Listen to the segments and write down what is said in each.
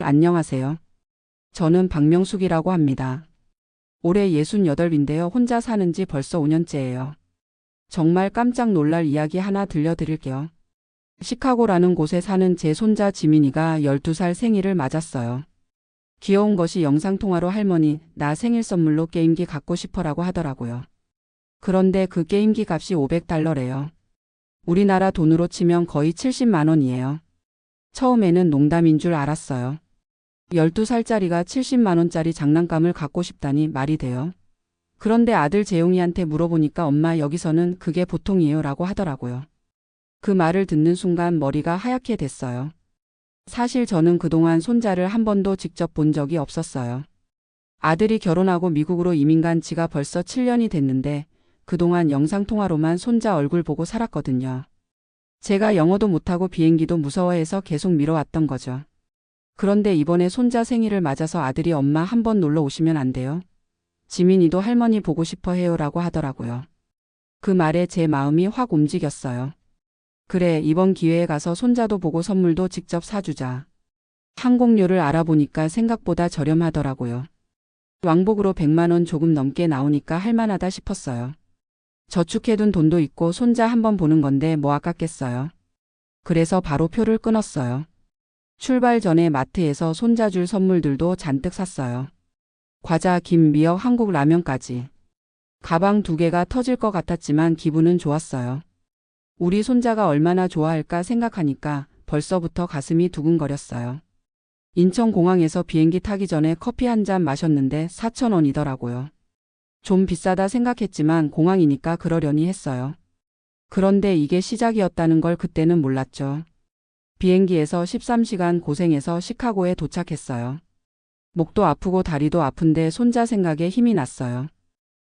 안녕하세요. 저는 박명숙이라고 합니다. 올해 68인데요. 혼자 사는 지 벌써 5년째예요. 정말 깜짝 놀랄 이야기 하나 들려드릴게요. 시카고라는 곳에 사는 제 손자 지민이가 12살 생일을 맞았어요. 귀여운 것이 영상통화로 할머니, 나 생일 선물로 게임기 갖고 싶어라고 하더라고요. 그런데 그 게임기 값이 $500래요. 우리나라 돈으로 치면 거의 70만 원이에요. 처음에는 농담인 줄 알았어요. 12살짜리가 70만 원짜리 장난감을 갖고 싶다니 말이 돼요. 그런데 아들 재용이한테 물어보니까 엄마 여기서는 그게 보통이에요 라고 하더라고요. 그 말을 듣는 순간 머리가 하얗게 됐어요. 사실 저는 그동안 손자를 한 번도 직접 본 적이 없었어요. 아들이 결혼하고 미국으로 이민 간 지가 벌써 7년이 됐는데 그동안 영상통화로만 손자 얼굴 보고 살았거든요. 제가 영어도 못하고 비행기도 무서워해서 계속 미뤄왔던 거죠. 그런데 이번에 손자 생일을 맞아서 아들이 엄마 한번 놀러 오시면 안 돼요? 지민이도 할머니 보고 싶어 해요 라고 하더라고요. 그 말에 제 마음이 확 움직였어요. 그래, 이번 기회에 가서 손자도 보고 선물도 직접 사주자. 항공료를 알아보니까 생각보다 저렴하더라고요. 왕복으로 100만 원 조금 넘게 나오니까 할만하다 싶었어요. 저축해둔 돈도 있고 손자 한번 보는 건데 뭐 아깝겠어요. 그래서 바로 표를 끊었어요. 출발 전에 마트에서 손자 줄 선물들도 잔뜩 샀어요. 과자, 김, 미역, 한국 라면까지. 가방 2개가 터질 것 같았지만 기분은 좋았어요. 우리 손자가 얼마나 좋아할까 생각하니까 벌써부터 가슴이 두근거렸어요. 인천공항에서 비행기 타기 전에 커피 한 잔 마셨는데 4,000원이더라고요. 좀 비싸다 생각했지만 공항이니까 그러려니 했어요. 그런데 이게 시작이었다는 걸 그때는 몰랐죠. 비행기에서 13시간 고생해서 시카고에 도착했어요. 목도 아프고 다리도 아픈데 손자 생각에 힘이 났어요.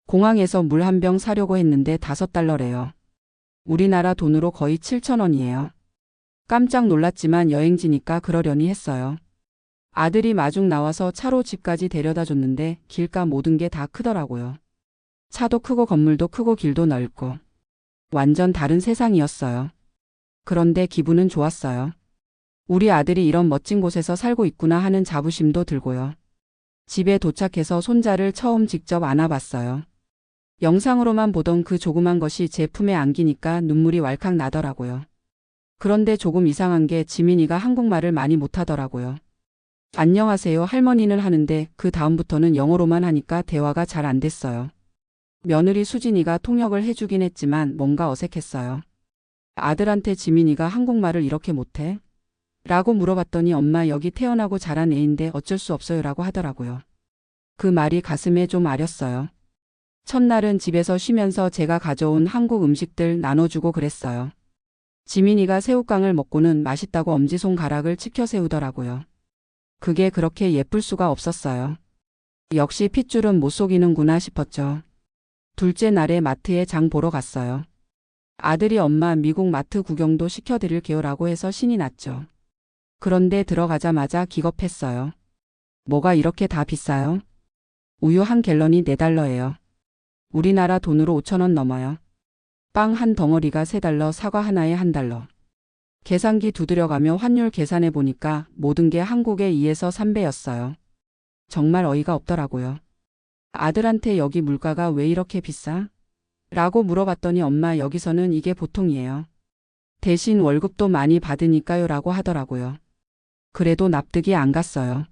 공항에서 물 한 병 사려고 했는데 $5래요. 우리나라 돈으로 거의 7,000원이에요. 깜짝 놀랐지만 여행지니까 그러려니 했어요. 아들이 마중 나와서 차로 집까지 데려다 줬는데 길가 모든 게 다 크더라고요. 차도 크고 건물도 크고 길도 넓고. 완전 다른 세상이었어요. 그런데 기분은 좋았어요. 우리 아들이 이런 멋진 곳에서 살고 있구나 하는 자부심도 들고요. 집에 도착해서 손자를 처음 직접 안아봤어요. 영상으로만 보던 그 조그만 것이 제 품에 안기니까 눈물이 왈칵 나더라고요. 그런데 조금 이상한 게 지민이가 한국말을 많이 못하더라고요. 안녕하세요 할머니는 하는데 그 다음부터는 영어로만 하니까 대화가 잘 안 됐어요. 며느리 수진이가 통역을 해주긴 했지만 뭔가 어색했어요. 아들한테 지민이가 한국말을 이렇게 못해? 라고 물어봤더니 엄마 여기 태어나고 자란 애인데 어쩔 수 없어요 라고 하더라고요. 그 말이 가슴에 좀 아렸어요. 첫날은 집에서 쉬면서 제가 가져온 한국 음식들 나눠주고 그랬어요. 지민이가 새우깡을 먹고는 맛있다고 엄지손가락을 치켜 세우더라고요. 그게 그렇게 예쁠 수가 없었어요. 역시 핏줄은 못 속이는구나 싶었죠. 둘째 날에 마트에 장 보러 갔어요. 아들이 엄마 미국 마트 구경도 시켜드릴게요 라고 해서 신이 났죠. 그런데 들어가자마자 기겁했어요. 뭐가 이렇게 다 비싸요? 우유 한 갤런이 $4예요. 우리나라 돈으로 5,000원 넘어요. 빵 한 덩어리가 $3, 사과 하나에 $1. 계산기 두드려가며 환율 계산해 보니까 모든 게 한국의 2에서 3배였어요. 정말 어이가 없더라고요. 아들한테 여기 물가가 왜 이렇게 비싸? 라고 물어봤더니 엄마 여기서는 이게 보통이에요. 대신 월급도 많이 받으니까요 라고 하더라고요. 그래도 납득이 안 갔어요.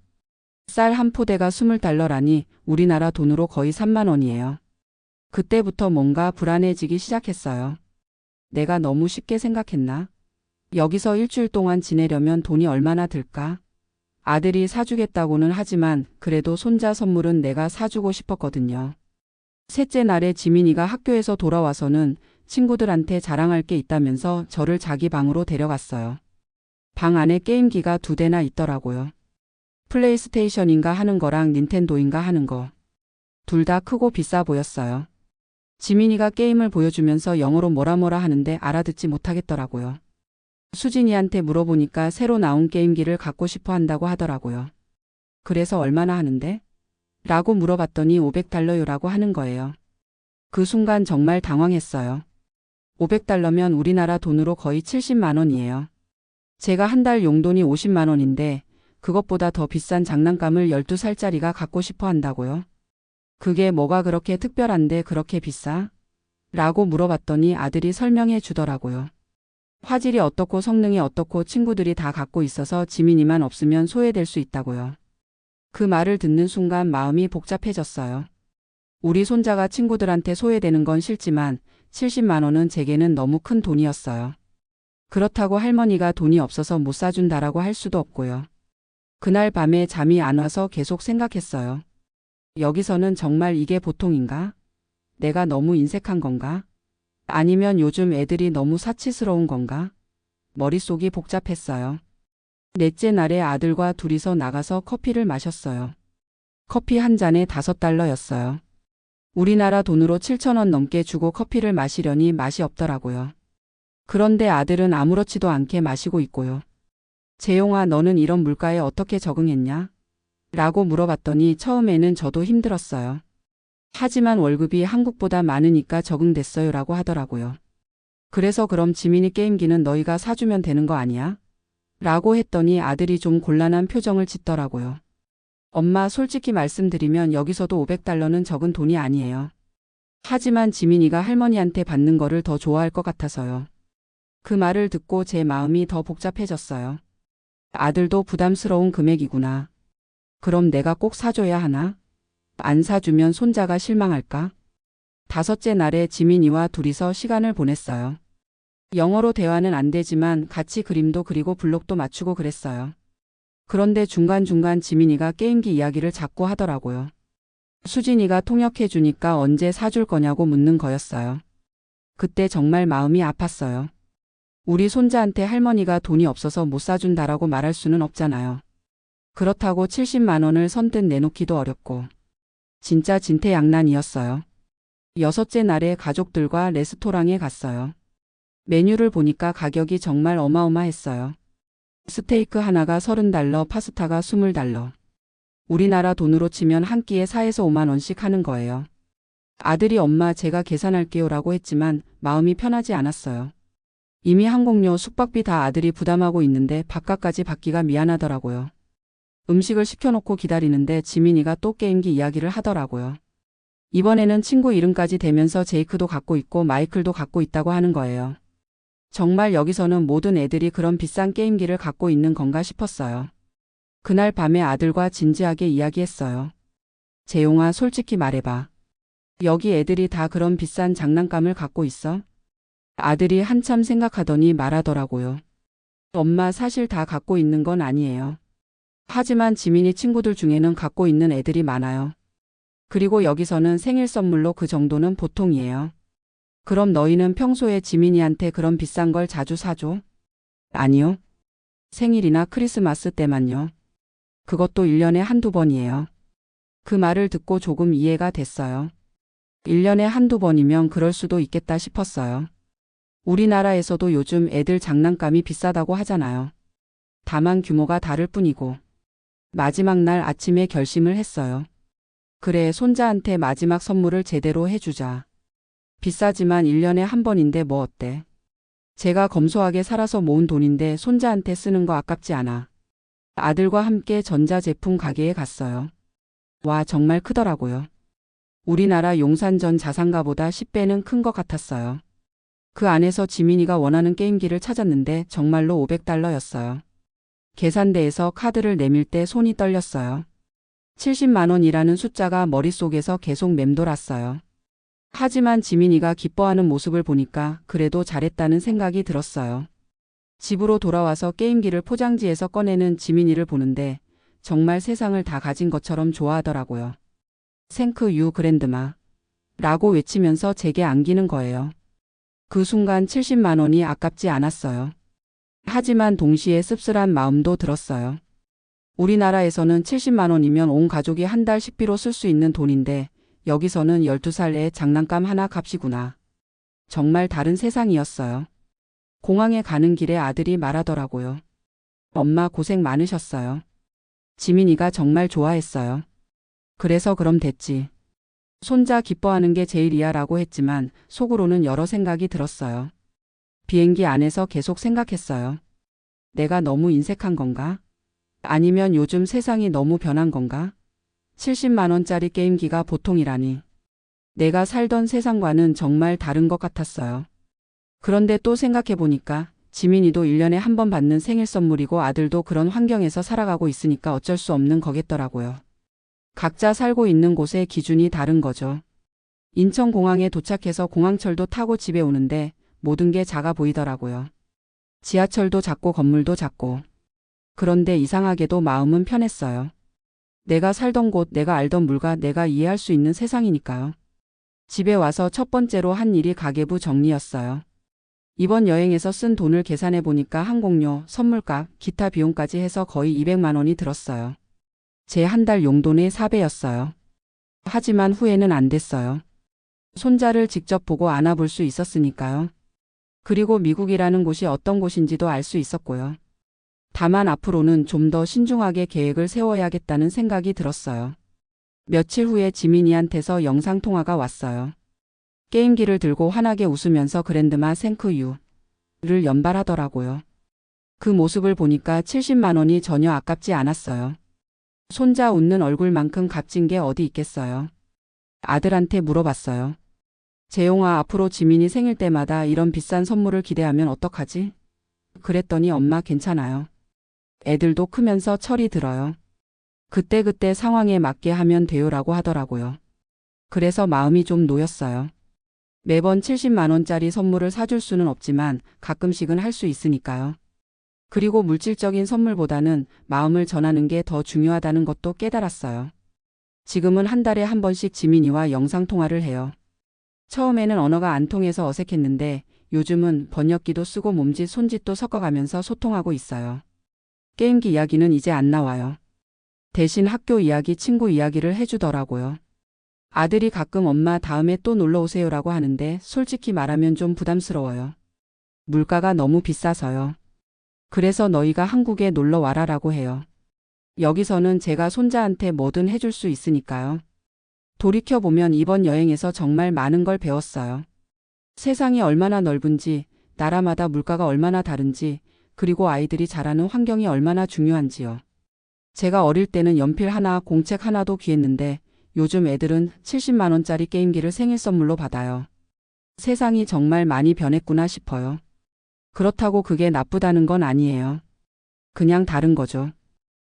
쌀 한 포대가 $20라니 우리나라 돈으로 거의 3만 원이에요. 그때부터 뭔가 불안해지기 시작했어요. 내가 너무 쉽게 생각했나? 여기서 일주일 동안 지내려면 돈이 얼마나 들까? 아들이 사주겠다고는 하지만 그래도 손자 선물은 내가 사주고 싶었거든요. 셋째 날에 지민이가 학교에서 돌아와서는 친구들한테 자랑할 게 있다면서 저를 자기 방으로 데려갔어요. 방 안에 게임기가 2대나 있더라고요. 플레이스테이션인가 하는 거랑 닌텐도인가 하는 거. 둘 다 크고 비싸 보였어요. 지민이가 게임을 보여주면서 영어로 뭐라 하는데 알아듣지 못하겠더라고요. 수진이한테 물어보니까 새로 나온 게임기를 갖고 싶어 한다고 하더라고요. 그래서 얼마나 하는데? 라고 물어봤더니 $500요라고 하는 거예요. 그 순간 정말 당황했어요. $500면 우리나라 돈으로 거의 70만 원이에요. 제가 한 달 용돈이 50만 원인데 그것보다 더 비싼 장난감을 12살짜리가 갖고 싶어 한다고요? 그게 뭐가 그렇게 특별한데 그렇게 비싸? 라고 물어봤더니 아들이 설명해 주더라고요. 화질이 어떻고 성능이 어떻고 친구들이 다 갖고 있어서 지민이만 없으면 소외될 수 있다고요. 그 말을 듣는 순간 마음이 복잡해졌어요. 우리 손자가 친구들한테 소외되는 건 싫지만 70만 원은 제게는 너무 큰 돈이었어요. 그렇다고 할머니가 돈이 없어서 못 사준다라고 할 수도 없고요. 그날 밤에 잠이 안 와서 계속 생각했어요. 여기서는 정말 이게 보통인가? 내가 너무 인색한 건가? 아니면 요즘 애들이 너무 사치스러운 건가? 머릿속이 복잡했어요. 넷째 날에 아들과 둘이서 나가서 커피를 마셨어요. 커피 한 잔에 $5였어요. 우리나라 돈으로 7,000원 넘게 주고 커피를 마시려니 맛이 없더라고요. 그런데 아들은 아무렇지도 않게 마시고 있고요. 재용아, 너는 이런 물가에 어떻게 적응했냐? 라고 물어봤더니 처음에는 저도 힘들었어요. 하지만 월급이 한국보다 많으니까 적응됐어요 라고 하더라고요. 그래서 그럼 지민이 게임기는 너희가 사주면 되는 거 아니야? 라고 했더니 아들이 좀 곤란한 표정을 짓더라고요. 엄마, 솔직히 말씀드리면 여기서도 $500는 적은 돈이 아니에요. 하지만 지민이가 할머니한테 받는 거를 더 좋아할 것 같아서요. 그 말을 듣고 제 마음이 더 복잡해졌어요. 아들도 부담스러운 금액이구나. 그럼 내가 꼭 사줘야 하나? 안 사주면 손자가 실망할까? 5째 날에 지민이와 둘이서 시간을 보냈어요. 영어로 대화는 안 되지만 같이 그림도 그리고 블록도 맞추고 그랬어요. 그런데 중간중간 지민이가 게임기 이야기를 자꾸 하더라고요. 수진이가 통역해 주니까 언제 사줄 거냐고 묻는 거였어요. 그때 정말 마음이 아팠어요. 우리 손자한테 할머니가 돈이 없어서 못 사준다라고 말할 수는 없잖아요. 그렇다고 70만 원을 선뜻 내놓기도 어렵고. 진짜 진퇴양난이었어요. 6째 날에 가족들과 레스토랑에 갔어요. 메뉴를 보니까 가격이 정말 어마어마했어요. 스테이크 하나가 $30, 파스타가 $20. 우리나라 돈으로 치면 한 끼에 4에서 5만 원씩 하는 거예요. 아들이 엄마 제가 계산할게요 라고 했지만 마음이 편하지 않았어요. 이미 항공료 숙박비 다 아들이 부담하고 있는데 밥값까지 받기가 미안하더라고요. 음식을 시켜놓고 기다리는데 지민이가 또 게임기 이야기를 하더라고요. 이번에는 친구 이름까지 대면서 제이크도 갖고 있고 마이클도 갖고 있다고 하는 거예요. 정말 여기서는 모든 애들이 그런 비싼 게임기를 갖고 있는 건가 싶었어요. 그날 밤에 아들과 진지하게 이야기했어요. 재용아, 솔직히 말해봐. 여기 애들이 다 그런 비싼 장난감을 갖고 있어? 아들이 한참 생각하더니 말하더라고요. 엄마, 사실 다 갖고 있는 건 아니에요. 하지만 지민이 친구들 중에는 갖고 있는 애들이 많아요. 그리고 여기서는 생일 선물로 그 정도는 보통이에요. 그럼 너희는 평소에 지민이한테 그런 비싼 걸 자주 사줘? 아니요. 생일이나 크리스마스 때만요. 그것도 1년에 한두 번이에요. 그 말을 듣고 조금 이해가 됐어요. 1년에 한두 번이면 그럴 수도 있겠다 싶었어요. 우리나라에서도 요즘 애들 장난감이 비싸다고 하잖아요. 다만 규모가 다를 뿐이고. 마지막 날 아침에 결심을 했어요. 그래, 손자한테 마지막 선물을 제대로 해주자. 비싸지만 1년에 한 번인데 뭐 어때? 제가 검소하게 살아서 모은 돈인데 손자한테 쓰는 거 아깝지 않아. 아들과 함께 전자제품 가게에 갔어요. 와, 정말 크더라고요. 우리나라 용산전 자산가보다 10배는 큰 것 같았어요. 그 안에서 지민이가 원하는 게임기를 찾았는데 정말로 $500였어요. 계산대에서 카드를 내밀 때 손이 떨렸어요. 70만 원이라는 숫자가 머릿속에서 계속 맴돌았어요. 하지만 지민이가 기뻐하는 모습을 보니까 그래도 잘했다는 생각이 들었어요. 집으로 돌아와서 게임기를 포장지에서 꺼내는 지민이를 보는데 정말 세상을 다 가진 것처럼 좋아하더라고요. 생크 유 그랜드마 라고 외치면서 제게 안기는 거예요. 그 순간 70만 원이 아깝지 않았어요. 하지만 동시에 씁쓸한 마음도 들었어요. 우리나라에서는 70만 원이면 온 가족이 한 달 식비로 쓸 수 있는 돈인데 여기서는 12살 애 장난감 하나 값이구나. 정말 다른 세상이었어요. 공항에 가는 길에 아들이 말하더라고요. 엄마, 고생 많으셨어요. 지민이가 정말 좋아했어요. 그래서 그럼 됐지. 손자 기뻐하는 게 제일이야 라고 했지만 속으로는 여러 생각이 들었어요. 비행기 안에서 계속 생각했어요. 내가 너무 인색한 건가? 아니면 요즘 세상이 너무 변한 건가? 70만 원짜리 게임기가 보통이라니. 내가 살던 세상과는 정말 다른 것 같았어요. 그런데 또 생각해보니까 지민이도 1년에 한 번 받는 생일 선물이고 아들도 그런 환경에서 살아가고 있으니까 어쩔 수 없는 거겠더라고요. 각자 살고 있는 곳의 기준이 다른 거죠. 인천공항에 도착해서 공항철도 타고 집에 오는데 모든 게 작아 보이더라고요. 지하철도 작고 건물도 작고. 그런데 이상하게도 마음은 편했어요. 내가 살던 곳, 내가 알던 물가, 내가 이해할 수 있는 세상이니까요. 집에 와서 첫 번째로 한 일이 가계부 정리였어요. 이번 여행에서 쓴 돈을 계산해 보니까 항공료, 선물값, 기타 비용까지 해서 거의 200만 원이 들었어요. 제 한 달 용돈의 4배였어요. 하지만 후회는 안 됐어요. 손자를 직접 보고 안아볼 수 있었으니까요. 그리고 미국이라는 곳이 어떤 곳인지도 알 수 있었고요. 다만 앞으로는 좀 더 신중하게 계획을 세워야겠다는 생각이 들었어요. 며칠 후에 지민이한테서 영상통화가 왔어요. 게임기를 들고 환하게 웃으면서 그랜드마 생크유를 연발하더라고요. 그 모습을 보니까 70만 원이 전혀 아깝지 않았어요. 손자 웃는 얼굴만큼 값진 게 어디 있겠어요. 아들한테 물어봤어요. 재용아, 앞으로 지민이 생일 때마다 이런 비싼 선물을 기대하면 어떡하지? 그랬더니 엄마 괜찮아요. 애들도 크면서 철이 들어요. 그때그때 상황에 맞게 하면 돼요라고 하더라고요. 그래서 마음이 좀 놓였어요. 매번 70만 원짜리 선물을 사줄 수는 없지만 가끔씩은 할 수 있으니까요. 그리고 물질적인 선물보다는 마음을 전하는 게 더 중요하다는 것도 깨달았어요. 지금은 한 달에 한 번씩 지민이와 영상통화를 해요. 처음에는 언어가 안 통해서 어색했는데 요즘은 번역기도 쓰고 몸짓, 손짓도 섞어가면서 소통하고 있어요. 게임기 이야기는 이제 안 나와요. 대신 학교 이야기, 친구 이야기를 해주더라고요. 아들이 가끔 엄마 다음에 또 놀러 오세요라고 하는데 솔직히 말하면 좀 부담스러워요. 물가가 너무 비싸서요. 그래서 너희가 한국에 놀러 와라라고 해요. 여기서는 제가 손자한테 뭐든 해줄 수 있으니까요. 돌이켜보면 이번 여행에서 정말 많은 걸 배웠어요. 세상이 얼마나 넓은지, 나라마다 물가가 얼마나 다른지, 그리고 아이들이 자라는 환경이 얼마나 중요한지요. 제가 어릴 때는 연필 하나, 공책 하나도 귀했는데 요즘 애들은 70만 원짜리 게임기를 생일 선물로 받아요. 세상이 정말 많이 변했구나 싶어요. 그렇다고 그게 나쁘다는 건 아니에요. 그냥 다른 거죠.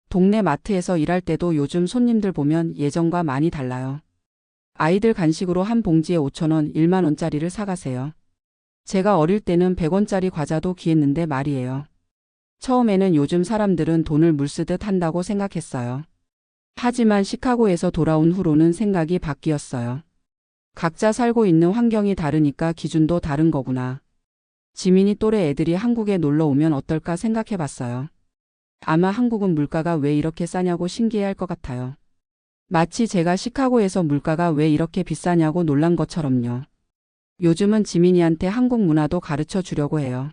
동네 마트에서 일할 때도 요즘 손님들 보면 예전과 많이 달라요. 아이들 간식으로 한 봉지에 5천 원, 1만 원짜리를 사가세요. 제가 어릴 때는 100원짜리 과자도 귀했는데 말이에요. 처음에는 요즘 사람들은 돈을 물쓰듯 한다고 생각했어요. 하지만 시카고에서 돌아온 후로는 생각이 바뀌었어요. 각자 살고 있는 환경이 다르니까 기준도 다른 거구나. 지민이 또래 애들이 한국에 놀러 오면 어떨까 생각해봤어요. 아마 한국은 물가가 왜 이렇게 싸냐고 신기해할 것 같아요. 마치 제가 시카고에서 물가가 왜 이렇게 비싸냐고 놀란 것처럼요. 요즘은 지민이한테 한국 문화도 가르쳐 주려고 해요.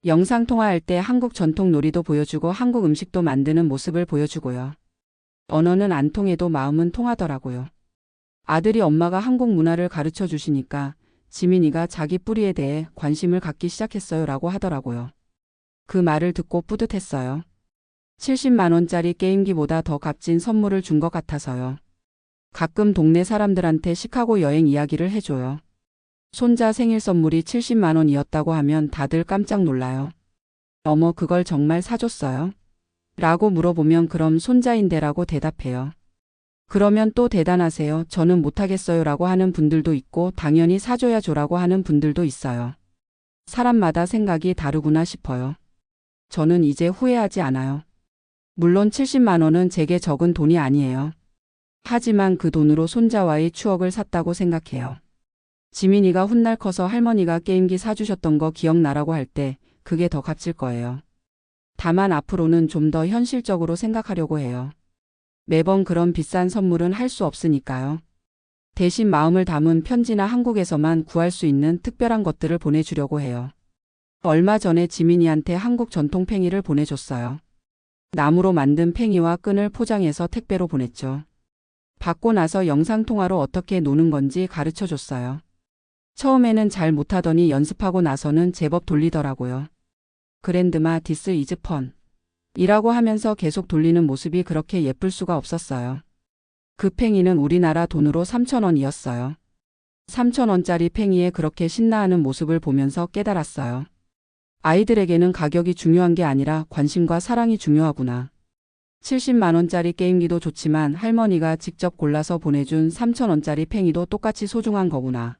영상통화할 때 한국 전통 놀이도 보여주고 한국 음식도 만드는 모습을 보여주고요. 언어는 안 통해도 마음은 통하더라고요. 아들이 엄마가 한국 문화를 가르쳐 주시니까 지민이가 자기 뿌리에 대해 관심을 갖기 시작했어요 라고 하더라고요. 그 말을 듣고 뿌듯했어요. 70만 원짜리 게임기보다 더 값진 선물을 준 것 같아서요. 가끔 동네 사람들한테 시카고 여행 이야기를 해줘요. 손자 생일 선물이 70만 원이었다고 하면 다들 깜짝 놀라요. 어머, 그걸 정말 사줬어요? 라고 물어보면 그럼 손자인데라고 대답해요. 그러면 또 대단하세요. 저는 못하겠어요 라고 하는 분들도 있고 당연히 사줘야죠라고 하는 분들도 있어요. 사람마다 생각이 다르구나 싶어요. 저는 이제 후회하지 않아요. 물론 70만 원은 제게 적은 돈이 아니에요. 하지만 그 돈으로 손자와의 추억을 샀다고 생각해요. 지민이가 훗날 커서 할머니가 게임기 사주셨던 거 기억나라고 할 때 그게 더 값질 거예요. 다만 앞으로는 좀 더 현실적으로 생각하려고 해요. 매번 그런 비싼 선물은 할 수 없으니까요. 대신 마음을 담은 편지나 한국에서만 구할 수 있는 특별한 것들을 보내주려고 해요. 얼마 전에 지민이한테 한국 전통 팽이를 보내줬어요. 나무로 만든 팽이와 끈을 포장해서 택배로 보냈죠. 받고 나서 영상통화로 어떻게 노는 건지 가르쳐 줬어요. 처음에는 잘 못하더니 연습하고 나서는 제법 돌리더라고요. 그랜드마 디스 이즈 펀. 이라고 하면서 계속 돌리는 모습이 그렇게 예쁠 수가 없었어요. 그 팽이는 우리나라 돈으로 3,000원이었어요. 3,000원짜리 팽이에 그렇게 신나하는 모습을 보면서 깨달았어요. 아이들에게는 가격이 중요한 게 아니라 관심과 사랑이 중요하구나. 70만 원짜리 게임기도 좋지만 할머니가 직접 골라서 보내준 3,000원짜리 팽이도 똑같이 소중한 거구나.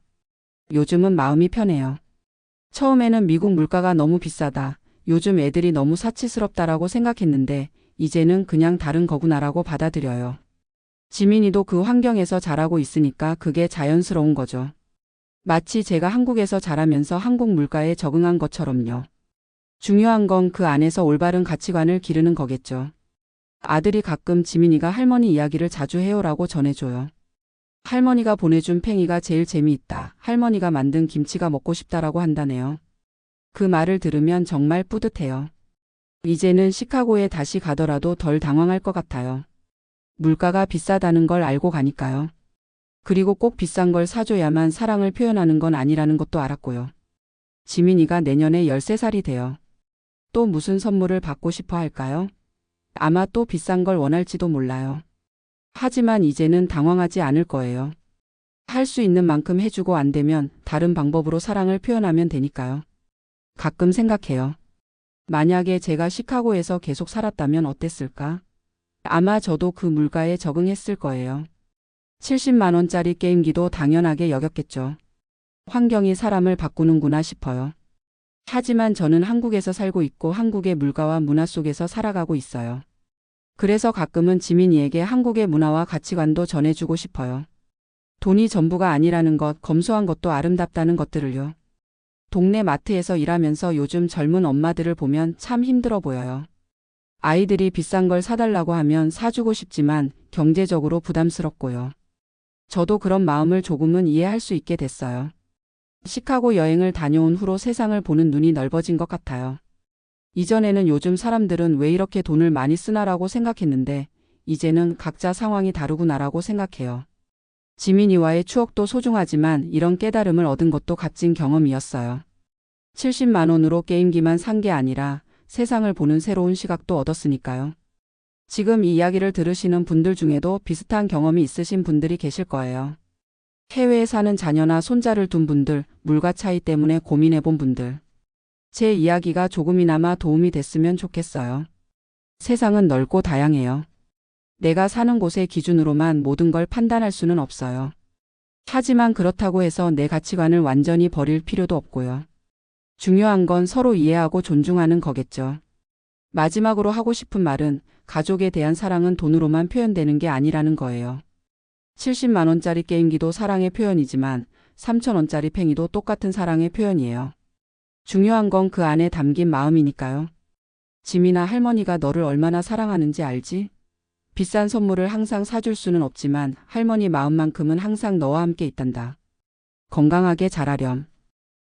요즘은 마음이 편해요. 처음에는 미국 물가가 너무 비싸다. 요즘 애들이 너무 사치스럽다라고 생각했는데 이제는 그냥 다른 거구나라고 받아들여요. 지민이도 그 환경에서 자라고 있으니까 그게 자연스러운 거죠. 마치 제가 한국에서 자라면서 한국 물가에 적응한 것처럼요. 중요한 건 그 안에서 올바른 가치관을 기르는 거겠죠. 아들이 가끔 지민이가 할머니 이야기를 자주 해요라고 전해줘요. 할머니가 보내준 팽이가 제일 재미있다. 할머니가 만든 김치가 먹고 싶다라고 한다네요. 그 말을 들으면 정말 뿌듯해요. 이제는 시카고에 다시 가더라도 덜 당황할 것 같아요. 물가가 비싸다는 걸 알고 가니까요. 그리고 꼭 비싼 걸 사줘야만 사랑을 표현하는 건 아니라는 것도 알았고요. 지민이가 내년에 13살이 돼요. 또 무슨 선물을 받고 싶어 할까요? 아마 또 비싼 걸 원할지도 몰라요. 하지만 이제는 당황하지 않을 거예요. 할 수 있는 만큼 해주고 안 되면 다른 방법으로 사랑을 표현하면 되니까요. 가끔 생각해요. 만약에 제가 시카고에서 계속 살았다면 어땠을까? 아마 저도 그 물가에 적응했을 거예요. 70만 원짜리 게임기도 당연하게 여겼겠죠. 환경이 사람을 바꾸는구나 싶어요. 하지만 저는 한국에서 살고 있고 한국의 물가와 문화 속에서 살아가고 있어요. 그래서 가끔은 지민이에게 한국의 문화와 가치관도 전해주고 싶어요. 돈이 전부가 아니라는 것, 검소한 것도 아름답다는 것들을요. 동네 마트에서 일하면서 요즘 젊은 엄마들을 보면 참 힘들어 보여요. 아이들이 비싼 걸 사달라고 하면 사주고 싶지만 경제적으로 부담스럽고요. 저도 그런 마음을 조금은 이해할 수 있게 됐어요. 시카고 여행을 다녀온 후로 세상을 보는 눈이 넓어진 것 같아요. 이전에는 요즘 사람들은 왜 이렇게 돈을 많이 쓰나라고 생각했는데 이제는 각자 상황이 다르구나라고 생각해요. 지민이와의 추억도 소중하지만 이런 깨달음을 얻은 것도 값진 경험이었어요. 70만 원으로 게임기만 산 게 아니라 세상을 보는 새로운 시각도 얻었으니까요. 지금 이 이야기를 들으시는 분들 중에도 비슷한 경험이 있으신 분들이 계실 거예요. 해외에 사는 자녀나 손자를 둔 분들, 물가 차이 때문에 고민해 본 분들. 제 이야기가 조금이나마 도움이 됐으면 좋겠어요. 세상은 넓고 다양해요. 내가 사는 곳의 기준으로만 모든 걸 판단할 수는 없어요. 하지만 그렇다고 해서 내 가치관을 완전히 버릴 필요도 없고요. 중요한 건 서로 이해하고 존중하는 거겠죠. 마지막으로 하고 싶은 말은 가족에 대한 사랑은 돈으로만 표현되는 게 아니라는 거예요. 70만 원짜리 게임기도 사랑의 표현이지만 3,000원짜리 팽이도 똑같은 사랑의 표현이에요. 중요한 건 그 안에 담긴 마음이니까요. 지민아, 할머니가 너를 얼마나 사랑하는지 알지? 비싼 선물을 항상 사줄 수는 없지만 할머니 마음만큼은 항상 너와 함께 있단다. 건강하게 자라렴.